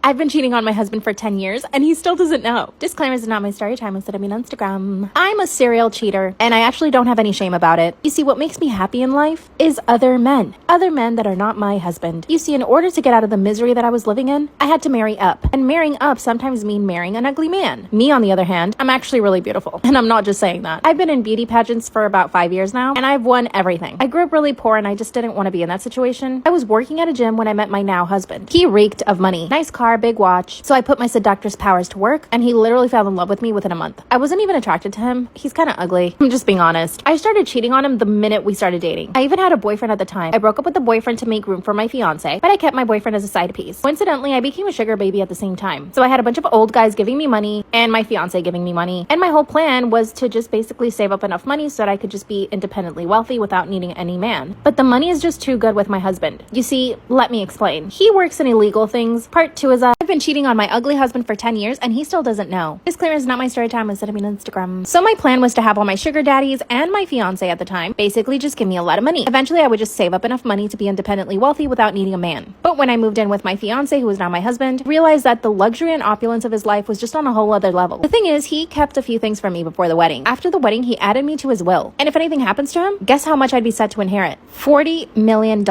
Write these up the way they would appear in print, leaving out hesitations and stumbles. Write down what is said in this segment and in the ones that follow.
I've been cheating on my husband for 10 years and he still doesn't know. Disclaimer, is not my story time instead of being on Instagram. I'm a serial cheater and I actually don't have any shame about it. You see, what makes me happy in life is other men that are not my husband. You see, in order to get out of the misery that I was living in, I had to marry up. And marrying up sometimes means marrying an ugly man. Me, on the other hand, I'm actually really beautiful. And I'm not just saying that. I've been in beauty pageants for about 5 years now and I've won everything. I grew up really poor and I just didn't want to be in that situation. I was working at a gym when I met my now husband. He reeked of money. Nice car, big watch. So I put my seductress powers to work and he literally fell in love with me within a month. I wasn't even attracted to him. He's kind of ugly. I'm just being honest. I started cheating on him the minute we started dating. I even had a boyfriend at the time. I broke up with the boyfriend to make room for my fiance, but I kept my boyfriend as a side piece. Coincidentally, I became a sugar baby at the same time. So I had a bunch of old guys giving me money and my fiance giving me money. And my whole plan was to just basically save up enough money so that I could just be independently wealthy without needing any man. But the money is just too good with my husband. You see, let me explain. He works in illegal things. Part 2 is I've been cheating on my ugly husband for 10 years and he still doesn't know. Disclaimer, is not my story time instead of being on Instagram. So my plan was to have all my sugar daddies and my fiance at the time basically just give me a lot of money. Eventually I would just save up enough money to be independently wealthy without needing a man. But when I moved in with my fiance, who is now my husband, realized that the luxury and opulence of his life was just on a whole other level. The thing is, he kept a few things from me before the wedding. After the wedding, he added me to his will. And if anything happens to him, guess how much I'd be set to inherit? $40 million.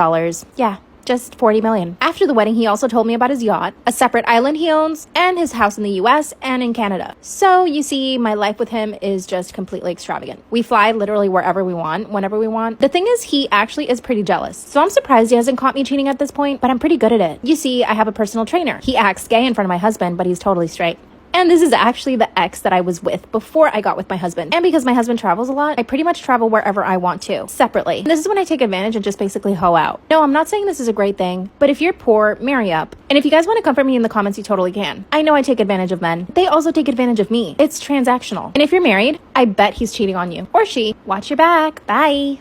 Yeah. Just $40 million. After the wedding, he also told me about his yacht, a separate island he owns, and his house in the US and in Canada. So you see, my life with him is just completely extravagant. We fly literally wherever we want, whenever we want. The thing is, he actually is pretty jealous. So I'm surprised he hasn't caught me cheating at this point, but I'm pretty good at it. You see, I have a personal trainer. He acts gay in front of my husband, but he's totally straight. And this is actually the ex that I was with before I got with my husband. And because my husband travels a lot, I pretty much travel wherever I want to, separately. And this is when I take advantage and just basically hoe out. No, I'm not saying this is a great thing, but if you're poor, marry up. And if you guys want to comfort me in the comments, you totally can. I know I take advantage of men. They also take advantage of me. It's transactional. And if you're married, I bet he's cheating on you. Or she. Watch your back. Bye.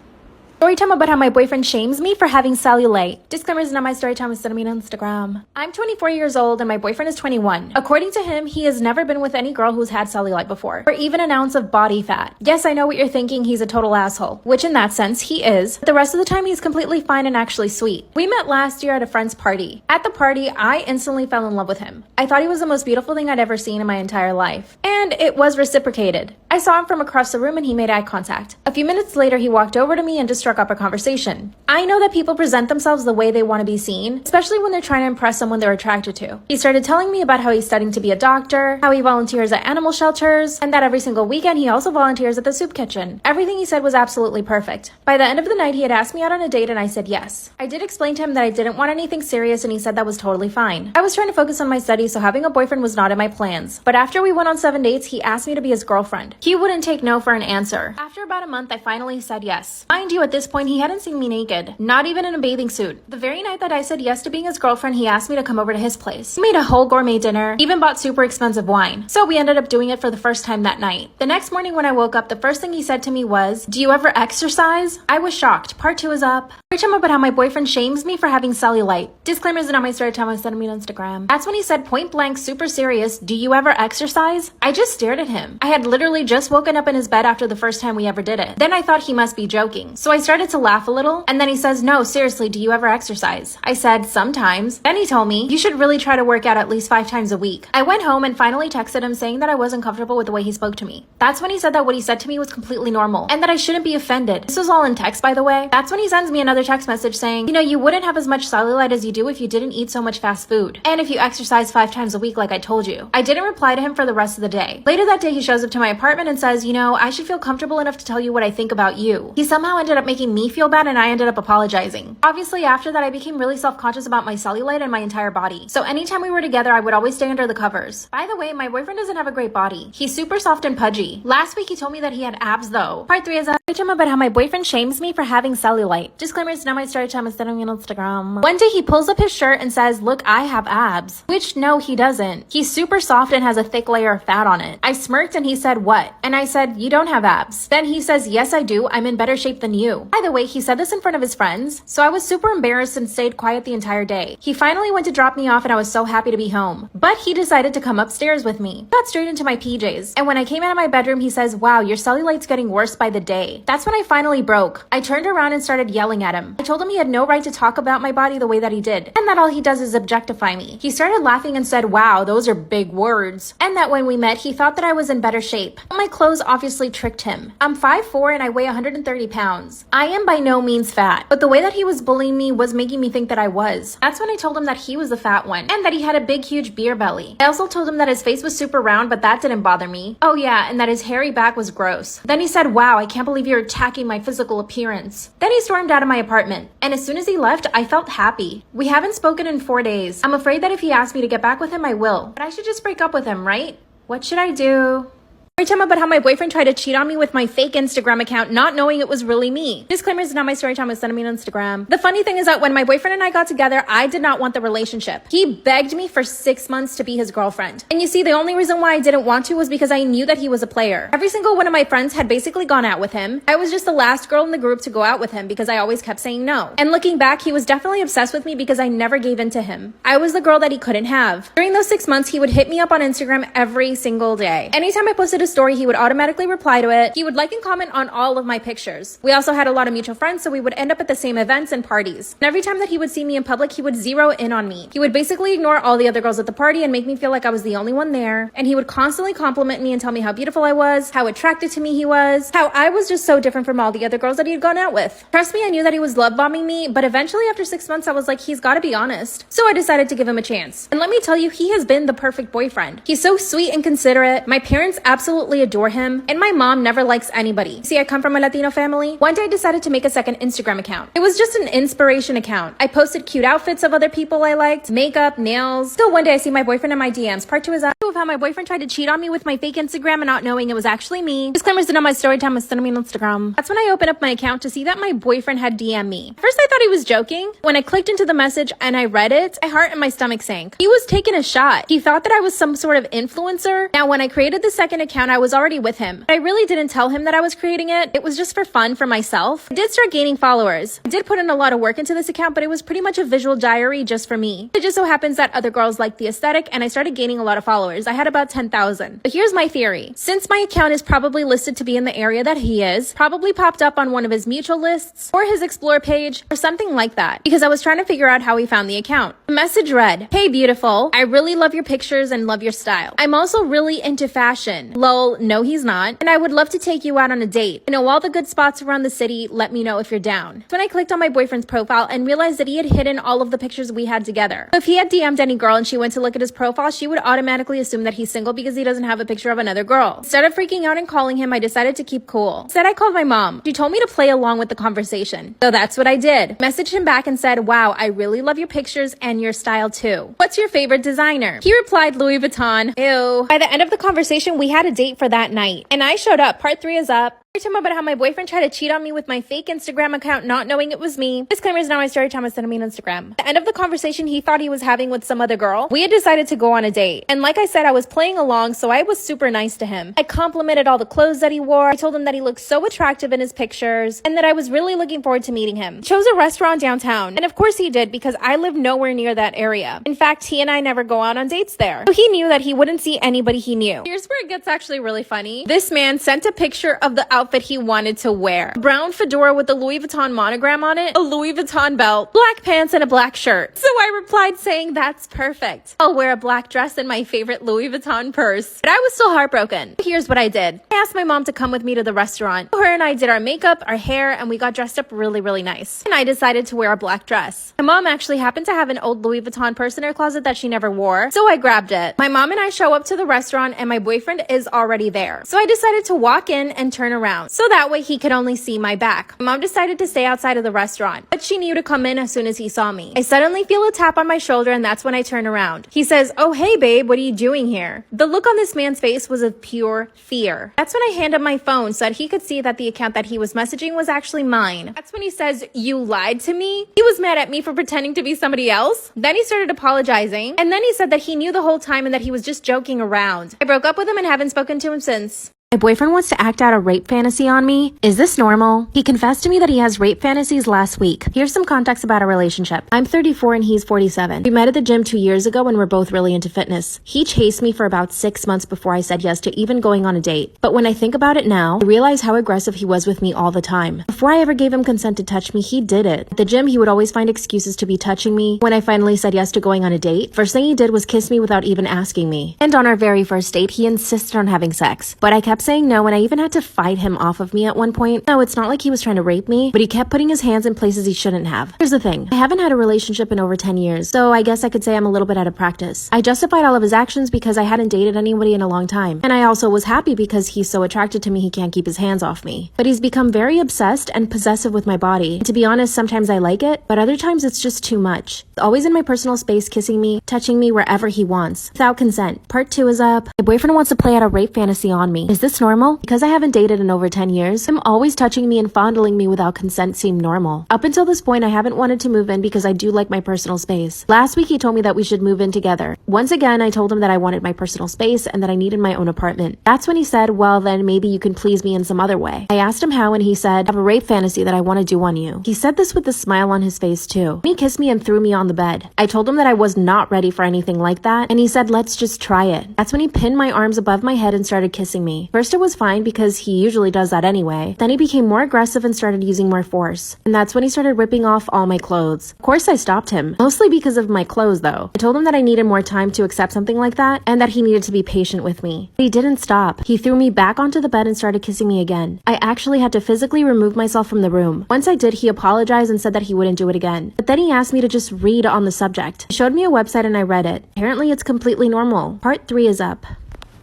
Story time about how my boyfriend shames me for having cellulite. Disclaimer, is not my story time instead of me on Instagram. I'm 24 years old and my boyfriend is 21. According to him, he has never been with any girl who's had cellulite before, or even an ounce of body fat. Yes, I know what you're thinking, he's a total asshole, which in that sense, he is. But the rest of the time, he's completely fine and actually sweet. We met last year at a friend's party. At the party, I instantly fell in love with him. I thought he was the most beautiful thing I'd ever seen in my entire life. And it was reciprocated. I saw him from across the room and he made eye contact. A few minutes later, he walked over to me and just struck up a conversation. I know that people present themselves the way they want to be seen, especially when they're trying to impress someone they're attracted to. He started telling me about how he's studying to be a doctor, how he volunteers at animal shelters, and that every single weekend he also volunteers at the soup kitchen. Everything he said was absolutely perfect. By the end of the night, he had asked me out on a date and I said yes. I did explain to him that I didn't want anything serious and he said that was totally fine. I was trying to focus on my studies, so having a boyfriend was not in my plans. But after we went on 7 dates, he asked me to be his girlfriend. He wouldn't take no for an answer. After about a month, I finally said yes. Mind you, at this point, he hadn't seen me naked, not even in a bathing suit. The very night that I said yes to being his girlfriend, he asked me to come over to his place. He made a whole gourmet dinner, even bought super expensive wine. So we ended up doing it for the first time that night. The next morning when I woke up, the first thing he said to me was, "Do you ever exercise?" I was shocked. Part 2 is up. Story time about how my boyfriend shames me for having cellulite. Disclaimers are not my story time, I sent me on Instagram. That's when he said point blank, super serious, "Do you ever exercise?" I just stared at him. I had literally just woken up in his bed after the first time we ever did it. Then I thought he must be joking. So I started to laugh a little, and then he says, "No, seriously, do you ever exercise?" I said, "Sometimes." Then he told me, "You should really try to work out at least 5 times a week." I went home and finally texted him saying that I wasn't comfortable with the way he spoke to me. That's when he said that what he said to me was completely normal, and that I shouldn't be offended. This was all in text, by the way. That's when he sends me another text message saying, "You wouldn't have as much cellulite as you do if you didn't eat so much fast food. And if you exercise 5 times a week like I told you." I didn't reply to him for the rest of the day. Later that day, he shows up to my apartment and says, "I should feel comfortable enough to tell you what I think about you." He somehow ended up making me feel bad and I ended up apologizing. Obviously, after that, I became really self-conscious about my cellulite and my entire body. So anytime we were together, I would always stay under the covers. By the way, my boyfriend doesn't have a great body. He's super soft and pudgy. Last week, he told me that he had abs though. Part 3 is about how my boyfriend shames me for having cellulite. Disclaimer, it's not my story time instead of me on Instagram. One day he pulls up his shirt and says, "Look, I have abs." Which no, he doesn't. He's super soft and has a thick layer of fat on it. I smirked and he said, "What?" And I said, "You don't have abs." Then he says, "Yes, I do. I'm in better shape than you." By the way, he said this in front of his friends, so I was super embarrassed and stayed quiet the entire day. He finally went to drop me off and I was so happy to be home. But he decided to come upstairs with me. Got straight into my PJs. And when I came out of my bedroom, he says, "Wow, your cellulite's getting worse by the day." That's when I finally broke. I turned around and started yelling at him. I told him he had no right to talk about my body the way that he did, and that all he does is objectify me. He started laughing and said, wow, those are big words. And that when we met, he thought that I was in better shape. But my clothes obviously tricked him. I'm 5'4" and I weigh 130 pounds. I am by no means fat, but the way that he was bullying me was making me think that I was. That's when I told him that he was the fat one, and that he had a big, huge beer belly. I also told him that his face was super round, but that didn't bother me. Oh yeah, and that his hairy back was gross. Then he said, wow, I can't believe you're attacking my physical appearance. Then he stormed out of my apartment, and as soon as he left, I felt happy. We haven't spoken in 4 days. I'm afraid that if he asks me to get back with him, I will. But I should just break up with him, right? What should I do? Story time about how my boyfriend tried to cheat on me with my fake Instagram account, not knowing it was really me. Disclaimer, is not my story time, was sending me on Instagram. The funny thing is that when my boyfriend and I got together, I did not want the relationship. He begged me for 6 months to be his girlfriend. And you see, the only reason why I didn't want to was because I knew that he was a player. Every single one of my friends had basically gone out with him. I was just the last girl in the group to go out with him because I always kept saying no. And looking back, he was definitely obsessed with me because I never gave in to him. I was the girl that he couldn't have. During those 6 months, he would hit me up on Instagram every single day. Anytime I posted a story, he would automatically reply to it. He would like and comment on all of my pictures. We also had a lot of mutual friends, so we would end up at the same events and parties. And every time that he would see me in public, he would zero in on me. He would basically ignore all the other girls at the party and make me feel like I was the only one there. And he would constantly compliment me and tell me how beautiful I was, how attracted to me he was, how I was just so different from all the other girls that he had gone out with. Trust me, I knew that he was love bombing me, but eventually after 6 months, I was like, he's gotta be honest. So I decided to give him a chance. And let me tell you, he has been the perfect boyfriend. He's so sweet and considerate. My parents absolutely adore him. And my mom never likes anybody. See, I come from a Latino family. One day I decided to make a second Instagram account. It was just an inspiration account. I posted cute outfits of other people I liked, makeup, nails. Still one day I see my boyfriend in my DMs. Part 2 is of how my boyfriend tried to cheat on me with my fake Instagram and not knowing it was actually me. Disclaimers did on my story time was sending me on Instagram. That's when I opened up my account to see that my boyfriend had DM'd me. First I thought he was joking. When I clicked into the message and I read it, my heart and my stomach sank. He was taking a shot. He thought that I was some sort of influencer. Now when I created the second account, I was already with him. But I really didn't tell him that I was creating it. It was just for fun for myself. I did start gaining followers. I did put in a lot of work into this account, but it was pretty much a visual diary just for me. It just so happens that other girls liked the aesthetic and I started gaining a lot of followers. I had about 10,000. But here's my theory. Since my account is probably listed to be in the area that he is, probably popped up on one of his mutual lists or his explore page or something like that, because I was trying to figure out how he found the account. The message read, "Hey beautiful, I really love your pictures and love your style. I'm also really into fashion. Lol, no he's not. And I would love to take you out on a date. I know all the good spots around the city. Let me know if you're down." So when I clicked on my boyfriend's profile and realized that he had hidden all of the pictures we had together. So if he had DM'd any girl and she went to look at his profile, she would automatically assume that he's single because he doesn't have a picture of another girl. Instead of freaking out and calling him, I decided to keep cool. Instead, I called my mom. She told me to play along with the conversation. So that's what I did. Messaged him back and said, "Wow, I really love your pictures and your style too. What's your favorite designer?" He replied, "Louis Vuitton." Ew. By the end of the conversation, we had a date for that night. And I showed up. Part 3 is up. Story time about how my boyfriend tried to cheat on me with my fake Instagram account, not knowing it was me. Disclaimer is not my story time, was sending me on Instagram. At the end of the conversation he thought he was having with some other girl, we had decided to go on a date. And like I said, I was playing along, so I was super nice to him. I complimented all the clothes that he wore. I told him that he looked so attractive in his pictures and that I was really looking forward to meeting him. Chose a restaurant downtown. And of course he did, because I live nowhere near that area. In fact, he and I never go out on dates there. So he knew that he wouldn't see anybody he knew. Here's where it gets actually really funny. This man sent a picture of the outfit he wanted to wear. A brown fedora with the Louis Vuitton monogram on it, a Louis Vuitton belt, black pants, and a black shirt. So I replied saying, "That's perfect. I'll wear a black dress and my favorite Louis Vuitton purse." But I was still heartbroken. Here's what I did. I asked my mom to come with me to the restaurant. Her and I did our makeup, our hair, and we got dressed up really, really nice. And I decided to wear a black dress. My mom actually happened to have an old Louis Vuitton purse in her closet that she never wore, so I grabbed it. My mom and I show up to the restaurant and my boyfriend is already there. So I decided to walk in and turn around, so that way he could only see my back. My mom decided to stay outside of the restaurant, but she knew to come in as soon as he saw me. I suddenly feel a tap on my shoulder and that's when I turn around. He says, "Oh, hey babe, what are you doing here?" The look on this man's face was of pure fear. That's when I hand him my phone so that he could see that the account that he was messaging was actually mine. That's when he says, "You lied to me?" He was mad at me for pretending to be somebody else. Then he started apologizing, and then he said that he knew the whole time and that he was just joking around. I broke up with him and haven't spoken to him since. My boyfriend wants to act out a rape fantasy on me. Is this normal? He confessed to me that he has rape fantasies last week. Here's some context about our relationship. I'm 34 and he's 47. We met at the gym 2 years ago and we're both really into fitness. He chased me for about 6 months before I said yes to even going on a date. But when I think about it now, I realize how aggressive he was with me all the time. Before I ever gave him consent to touch me, he did it. At the gym, he would always find excuses to be touching me. When I finally said yes to going on a date, first thing he did was kiss me without even asking me. And on our very first date, he insisted on having sex. But I kept saying no, and I even had to fight him off of me at one point. No, it's not like he was trying to rape me, but he kept putting his hands in places he shouldn't have. Here's the thing. I haven't had a relationship in over 10 years, so I guess I could say I'm a little bit out of practice. I justified all of his actions because I hadn't dated anybody in a long time. And I also was happy because he's so attracted to me he can't keep his hands off me. But he's become very obsessed and possessive with my body. And to be honest, sometimes I like it, but other times it's just too much. Always in my personal space, kissing me, touching me wherever he wants, without consent. Part 2 is up. My boyfriend wants to play out a rape fantasy on me. Is this normal? Because I haven't dated in over 10 years, him always touching me and fondling me without consent seemed normal. Up until this point, I haven't wanted to move in because I do like my personal space. Last week, he told me that we should move in together. Once again, I told him that I wanted my personal space and that I needed my own apartment. That's when he said, well, then maybe you can please me in some other way. I asked him how, and he said, I have a rape fantasy that I want to do on you. He said this with a smile on his face too. He kissed me and threw me on the bed. I told him that I was not ready for anything like that, and he said, let's just try it. That's when he pinned my arms above my head and started kissing me. First it was fine because he usually does that anyway. Then he became more aggressive and started using more force. And that's when he started ripping off all my clothes. Of course I stopped him, mostly because of my clothes though. I told him that I needed more time to accept something like that and that he needed to be patient with me. But he didn't stop. He threw me back onto the bed and started kissing me again. I actually had to physically remove myself from the room. Once I did, he apologized and said that he wouldn't do it again. But then he asked me to just read on the subject. He showed me a website and I read it. Apparently it's completely normal. Part 3 is up.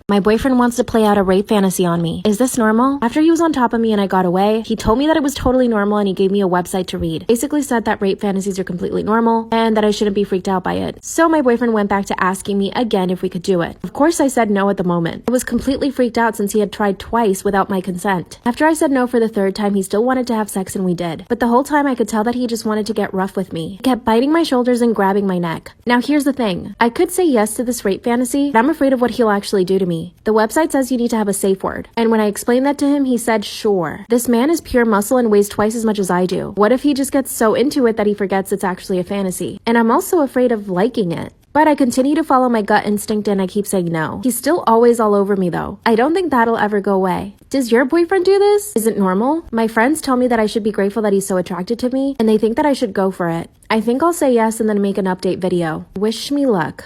My boyfriend wants to play out a rape fantasy on me. Is this normal? After he was on top of me and I got away, he told me that it was totally normal and he gave me a website to read. Basically said that rape fantasies are completely normal and that I shouldn't be freaked out by it. So my boyfriend went back to asking me again if we could do it. Of course I said no at the moment. I was completely freaked out since he had tried twice without my consent. After I said no for the 3rd time, he still wanted to have sex and we did. But the whole time I could tell that he just wanted to get rough with me. He kept biting my shoulders and grabbing my neck. Now here's the thing. I could say yes to this rape fantasy, but I'm afraid of what he'll actually do to me. The website says you need to have a safe word. And when I explained that to him, he said, sure. This man is pure muscle and weighs twice as much as I do. What if he just gets so into it that he forgets it's actually a fantasy? And I'm also afraid of liking it. But I continue to follow my gut instinct and I keep saying no. He's still always all over me though. I don't think that'll ever go away. Does your boyfriend do this? Is it normal? My friends tell me that I should be grateful that he's so attracted to me and they think that I should go for it. I think I'll say yes and then make an update video. Wish me luck.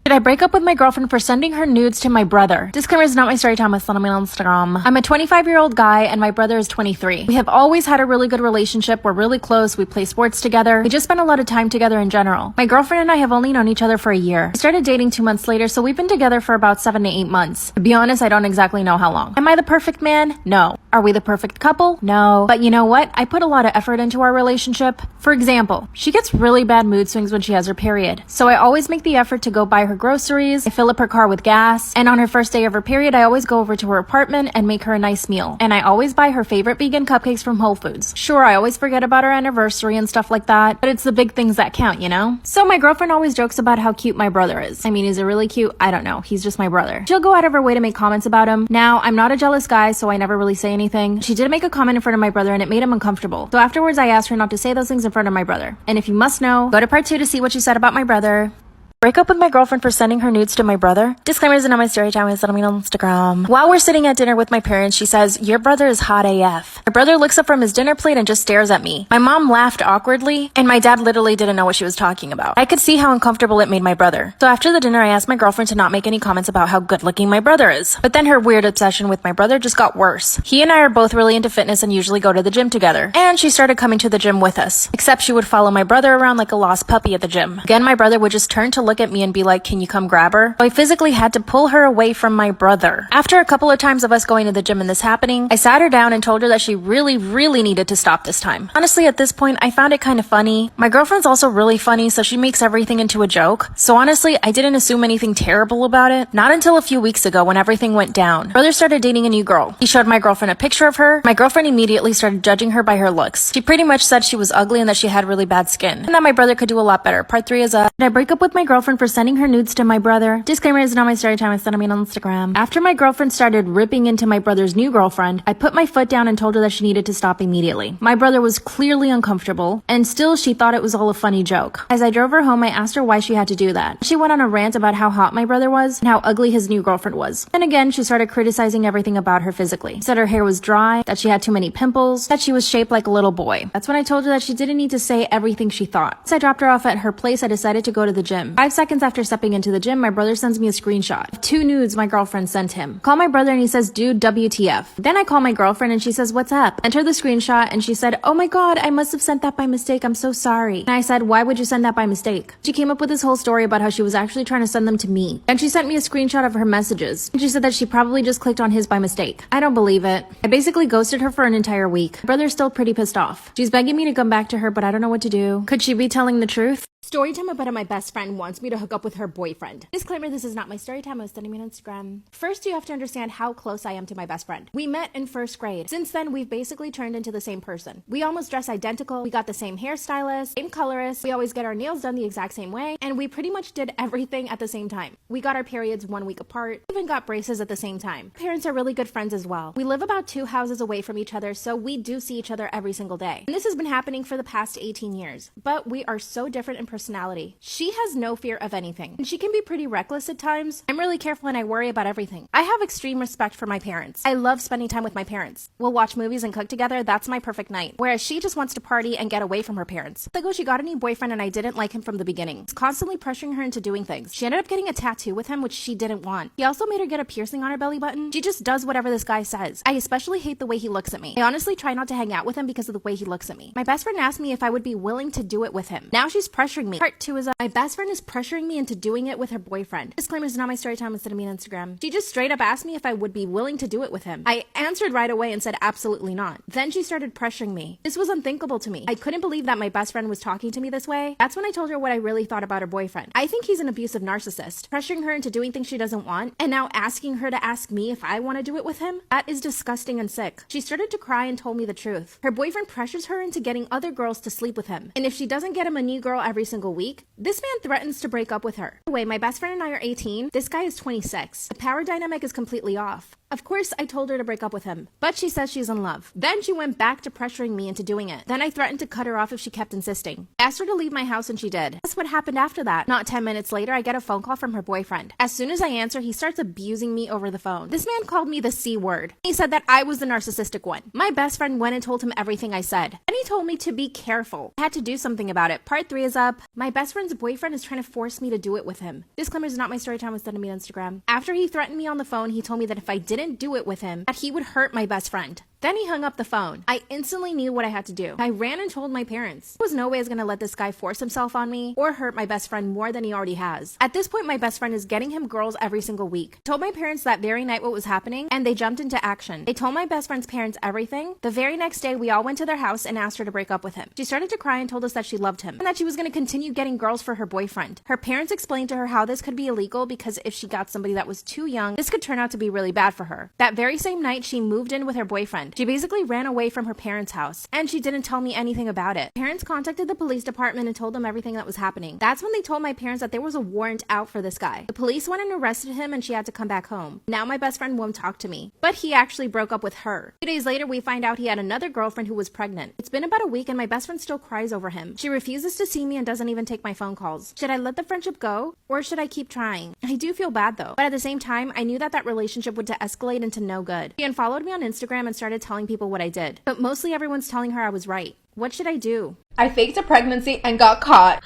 Did I break up with my girlfriend for sending her nudes to my brother? Disclaimer is not my story time. It's not on my Instagram. I'm a 25-year-old guy and my brother is 23. We have always had a really good relationship. We're really close. We play sports together. We just spend a lot of time together in general. My girlfriend and I have only known each other for a year. We started dating 2 months later, so we've been together for about 7 to 8 months. To be honest, I don't exactly know how long. Am I the perfect man? No. Are we the perfect couple? No. But you know what? I put a lot of effort into our relationship. For example, she gets really bad mood swings when she has her period. So I always make the effort to go buy her groceries. I fill up her car with gas. And on her first day of her period, I always go over to her apartment and make her a nice meal. And I always buy her favorite vegan cupcakes from Whole Foods. Sure, I always forget about our anniversary and stuff like that, but it's the big things that count, you know? So my girlfriend always jokes about how cute my brother is. I mean, is he really cute? I don't know. He's just my brother. She'll go out of her way to make comments about him. Now, I'm not a jealous guy, so I never really say anything. She did make a comment in front of my brother and it made him uncomfortable. So afterwards, I asked her not to say those things in front of my brother. And if you must know, go to part 2 to see what she said about my brother. Break up with my girlfriend for sending her nudes to my brother. Disclaimer isn't on my story time. It's on Instagram. While we're sitting at dinner with my parents, she says, your brother is hot AF. My brother looks up from his dinner plate and just stares at me. My mom laughed awkwardly, and my dad literally didn't know what she was talking about. I could see how uncomfortable it made my brother. So after the dinner, I asked my girlfriend to not make any comments about how good looking my brother is. But then her weird obsession with my brother just got worse. He and I are both really into fitness and usually go to the gym together. And she started coming to the gym with us. Except she would follow my brother around like a lost puppy at the gym. Again, my brother would just turn to look at me and be like, can you come grab her? So I physically had to pull her away from my brother. After a couple of times of us going to the gym and this happening, I sat her down and told her that she really needed to stop this time. Honestly, at this point, I found it kind of funny. My girlfriend's also really funny, so she makes everything into a joke. So honestly, I didn't assume anything terrible about it. Not until a few weeks ago when everything went down. Brother started dating a new girl. He showed my girlfriend a picture of her. My girlfriend immediately started judging her by her looks. She pretty much said she was ugly and that she had really bad skin. And that my brother could do a lot better. Part 3 is Did I break up with my girlfriend girlfriend for sending her nudes to my brother. Disclaimer, is not my story time. I sent them on Instagram. After my girlfriend started ripping into my brother's new girlfriend, I put my foot down and told her that she needed to stop immediately. My brother was clearly uncomfortable, and still she thought it was all a funny joke. As I drove her home, I asked her why she had to do that. She went on a rant about how hot my brother was and how ugly his new girlfriend was. Then again, she started criticizing everything about her physically. Said her hair was dry, that she had too many pimples, that she was shaped like a little boy. That's when I told her that she didn't need to say everything she thought. As I dropped her off at her place, I decided to go to the gym. 5 seconds after stepping into the gym, my brother sends me a screenshot of 2 nudes my girlfriend sent him. Call my brother and he says, dude, WTF. Then I call my girlfriend and she says, what's up? Enter the screenshot and she said, oh my god, I must have sent that by mistake. I'm so sorry. And I said, why would you send that by mistake? She came up with this whole story about how she was actually trying to send them to me. And she sent me a screenshot of her messages. And she said that she probably just clicked on his by mistake. I don't believe it. I basically ghosted her for an entire week. My brother's still pretty pissed off. She's begging me to come back to her, but I don't know what to do. Could she be telling the truth? Storytime about how my best friend wants me to hook up with her boyfriend. Disclaimer, this is not my story time. I was sending me on Instagram. First, you have to understand how close I am to my best friend. We met in 1st grade. Since then, we've basically turned into the same person. We almost dress identical. We got the same hairstylist, same colorist. We always get our nails done the exact same way. And we pretty much did everything at the same time. We got our periods 1 week apart. We even got braces at the same time. Parents are really good friends as well. We live about 2 houses away from each other, so we do see each other every single day. And this has been happening for the past 18 years. But we are so different in personality. She has no fear of anything, and she can be pretty reckless at times. I'm really careful and I worry about everything. I have extreme respect for my parents. I love spending time with my parents. We'll watch movies and cook together. That's my perfect night. Whereas she just wants to party and get away from her parents. Like, oh, she got a new boyfriend and I didn't like him from the beginning. He's constantly pressuring her into doing things. She ended up getting a tattoo with him, which she didn't want. He also made her get a piercing on her belly button. She just does whatever this guy says. I especially hate the way he looks at me. I honestly try not to hang out with him because of the way he looks at me. My best friend asked me if I would be willing to do it with him. Now she's pressuring me. Part 2 is my best friend is pressuring me into doing it with her boyfriend. Disclaimer, is not my story time. Instead of me on Instagram. She just straight up asked me if I would be willing to do it with him. I answered right away and said absolutely not. Then she started pressuring me. This was unthinkable to me. I couldn't believe that my best friend was talking to me this way. That's when I told her what I really thought about her boyfriend. I think he's an abusive narcissist, pressuring her into doing things she doesn't want, and now asking her to ask me if I want to do it with him. That is disgusting and sick. She started to cry and told me the truth. Her boyfriend pressures her into getting other girls to sleep with him. And if she doesn't get him a new girl every single week, this man threatens to break up with her. By the way, my best friend and I are 18. This guy is 26. The power dynamic is completely off. Of course, I told her to break up with him, but she says she's in love. Then she went back to pressuring me into doing it. Then I threatened to cut her off if she kept insisting. I asked her to leave my house and she did. That's what happened after that. Not 10 minutes later, I get a phone call from her boyfriend. As soon as I answer, he starts abusing me over the phone. This man called me the C word. He said that I was the narcissistic one. My best friend went and told him everything I said. And he told me to be careful. I had to do something about it. Part 3 is up. My best friend's boyfriend is trying to force me to do it with him. Disclaimer, is not my story time. Was sending me on Instagram. After he threatened me on the phone, he told me that if I didn't do it with him, that he would hurt my best friend. Then he hung up the phone. I instantly knew what I had to do. I ran and told my parents. There was no way I was going to let this guy force himself on me or hurt my best friend more than he already has. At this point, my best friend is getting him girls every single week. I told my parents that very night what was happening, and they jumped into action. They told my best friend's parents everything. The very next day, we all went to their house and asked her to break up with him. She started to cry and told us that she loved him and that she was going to continue getting girls for her boyfriend. Her parents explained to her how this could be illegal because if she got somebody that was too young, this could turn out to be really bad for her. That very same night, she moved in with her boyfriend. She basically ran away from her parents' house, and she didn't tell me anything about it. Parents contacted the police department and told them everything that was happening. That's when they told my parents that there was a warrant out for this guy. The police went and arrested him, and she had to come back home. Now my best friend won't talk to me, but he actually broke up with her. 2 days later, we find out he had another girlfriend who was pregnant. It's been about a week, and my best friend still cries over him. She refuses to see me and doesn't even take my phone calls. Should I let the friendship go, or should I keep trying? I do feel bad though, but at the same time, I knew that that relationship would escalate into no good. She unfollowed me on Instagram and started telling people what I did, but mostly everyone's telling her I was right. What should I do? I faked a pregnancy and got caught.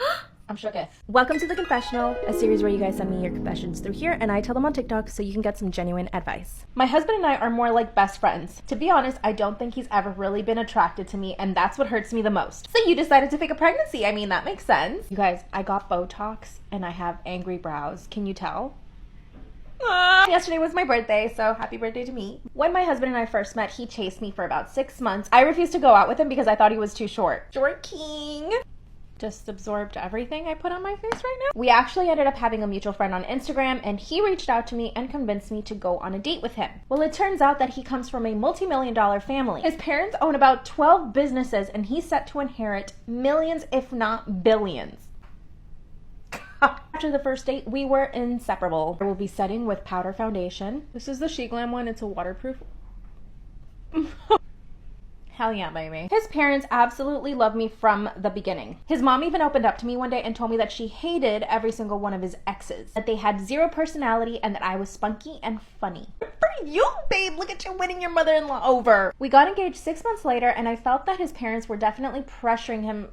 I'm shooketh. Welcome to The Confessional, a series where you guys send me your confessions through here and I tell them on TikTok so you can get some genuine advice. My husband and I are more like best friends. To be honest, I don't think he's ever really been attracted to me, and that's what hurts me the most. So you decided to fake a pregnancy. I mean, that makes sense. You guys, I got Botox and I have angry brows. Can you tell? Yesterday was my birthday, so happy birthday to me. When my husband and I first met, he chased me for about 6 months. I refused to go out with him because I thought he was too short. Short king. Just absorbed everything I put on my face right now. We actually ended up having a mutual friend on Instagram, and he reached out to me and convinced me to go on a date with him. Well, it turns out that he comes from a multi-million-dollar family. His parents own about 12 businesses, and he's set to inherit millions, if not billions. After after the first date, we were inseparable. I will be setting with powder foundation. This is the She Glam one. It's a waterproof. Hell yeah, baby. His parents absolutely loved me from the beginning. His mom even opened up to me one day and told me that she hated every single one of his exes, that they had zero personality, and that I was spunky and funny. Good for you, babe. Look at you winning your mother-in-law over. We got engaged 6 months later, and I felt that his parents were definitely pressuring him,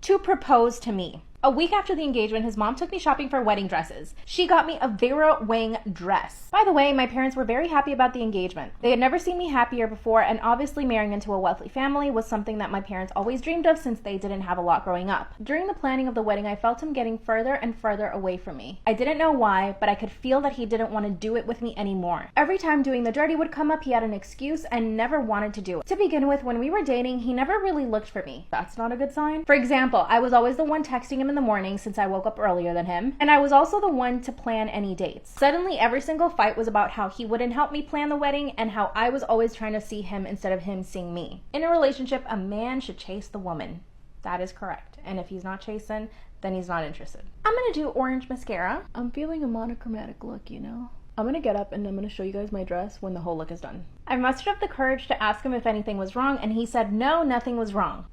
to propose to me. A week after the engagement, his mom took me shopping for wedding dresses. She got me a Vera Wang dress. By the way, my parents were very happy about the engagement. They had never seen me happier before, and obviously marrying into a wealthy family was something that my parents always dreamed of since they didn't have a lot growing up. During the planning of the wedding, I felt him getting further and further away from me. I didn't know why, but I could feel that he didn't want to do it with me anymore. Every time doing the dirty would come up, he had an excuse and never wanted to do it. To begin with, when we were dating, he never really looked for me. That's not a good sign. For example, I was always the one texting him in the morning since I woke up earlier than him, and I was also the one to plan any dates. Suddenly, every single fight was about how he wouldn't help me plan the wedding and how I was always trying to see him instead of him seeing me. In a relationship, a man should chase the woman. That is correct. And if he's not chasing, then he's not interested. I'm gonna do orange mascara. I'm feeling a monochromatic look, you know? I'm gonna get up and I'm gonna show you guys my dress when the whole look is done. I mustered up the courage to ask him if anything was wrong, and he said no, nothing was wrong.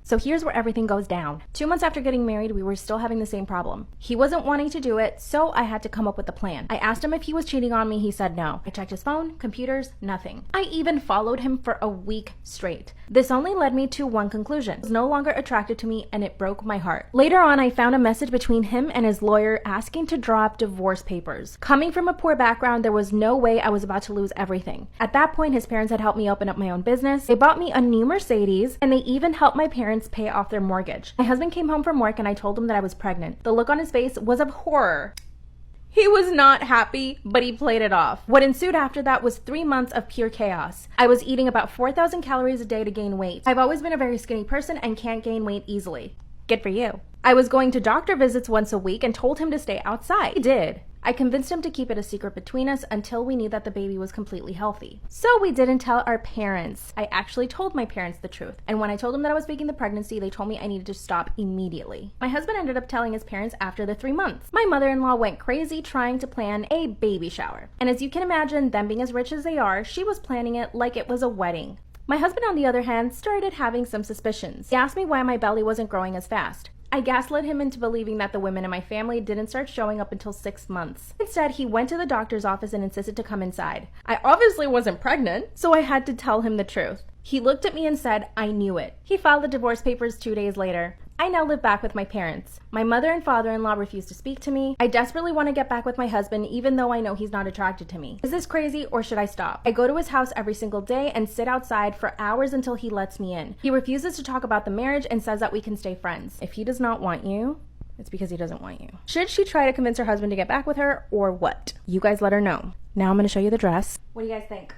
So here's where everything goes down. 2 months after getting married, we were still having the same problem. He wasn't wanting to do it, so I had to come up with a plan. I asked him if he was cheating on me. He said no. I checked his phone, computers, nothing. I even followed him for a week straight. This only led me to one conclusion. He was no longer attracted to me, and it broke my heart. Later on, I found a message between him and his lawyer asking to draw up divorce papers. Coming from a poor background, there was no way I was about to lose everything. At that point, his parents had helped me open up my own business. They bought me a new Mercedes, and they even helped my parents pay off their mortgage. My husband came home from work and I told him that I was pregnant. The look on his face was of horror. He was not happy, but he played it off. What ensued after that was 3 months of pure chaos. I was eating about 4,000 calories a day to gain weight. I've always been a very skinny person and can't gain weight easily. Good for you. I was going to doctor visits once a week and told him to stay outside. He did. I convinced him to keep it a secret between us until we knew that the baby was completely healthy. So we didn't tell our parents. I actually told my parents the truth. And when I told them that I was faking the pregnancy, they told me I needed to stop immediately. My husband ended up telling his parents after the 3 months. My mother-in-law went crazy trying to plan a baby shower. And as you can imagine, them being as rich as they are, she was planning it like it was a wedding. My husband, on the other hand, started having some suspicions. He asked me why my belly wasn't growing as fast. I gaslit him into believing that the women in my family didn't start showing up until 6 months. Instead, he went to the doctor's office and insisted to come inside. I obviously wasn't pregnant, so I had to tell him the truth. He looked at me and said, I knew it. He filed the divorce papers 2 days later. I now live back with my parents. My mother and father-in-law refuse to speak to me. I desperately want to get back with my husband even though I know he's not attracted to me. Is this crazy or should I stop? I go to his house every single day and sit outside for hours until he lets me in. He refuses to talk about the marriage and says that we can stay friends. If he does not want you, it's because he doesn't want you. Should she try to convince her husband to get back with her or what? You guys let her know. Now I'm going to show you the dress. What do you guys think?